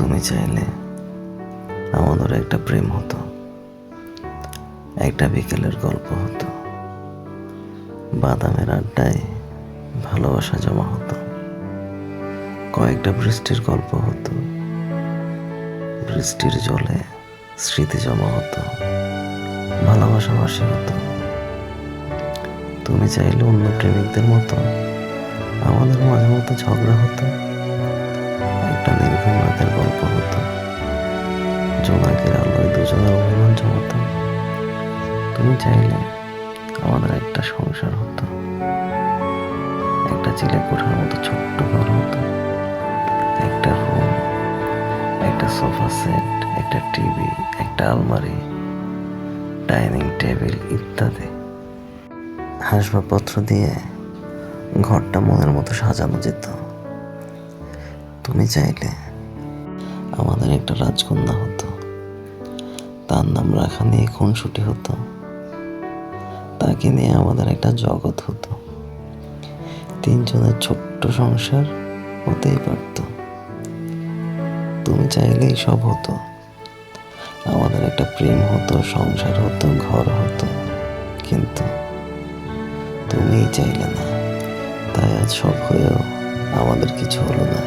তুমি চাইলে আমাদের একটা প্রেম হতো, একটা বিকেলের গল্প হতো, বাদামের আড্ডায় ভালোবাসা জমা হতো, কয়েকটা বৃষ্টির গল্প হতো, বৃষ্টির জলে স্মৃতি জমা হতো, ভালোবাসা বাসি হতো। তুমি চাইলে অন্য প্রেমিকদের মতো আমাদের মাঝে মতো ঝগড়া হতো, একটা নির্ঘুম রাতের গল্প হতো, জোনাকের আলোয় দুজনের অভিমান জমাতো। তুমি চাইলে আমাদের একটা সংসার হতো, একটা চিলে কোঠার মতো ছোট্ট ঘর হতো, একটা রুম, একটা সোফা সেট, একটা টিভি, একটা আলমারি, ডাইনিং টেবিল ইত্যাদি। আসবাবপত্র দিয়ে ঘরটা মনের মতো সাজানো যেত। তুমি চাইলে আমাদের একটা রাজকন্যা হতো, তার নাম রাখা নিয়ে খুনসুটি হতো, তাকে নিয়ে আমাদের একটা জগৎ হতো, তিনজনের ছোট্ট সংসার হতেই পারত। তুমি চাইলেই সব হতো, আমাদের একটা প্রেম হতো, সংসার হতো, ঘর হতো, কিন্তু তুমিই চাইলে না, তাই আজ সব হয়েও আমাদের কিছু হলো না।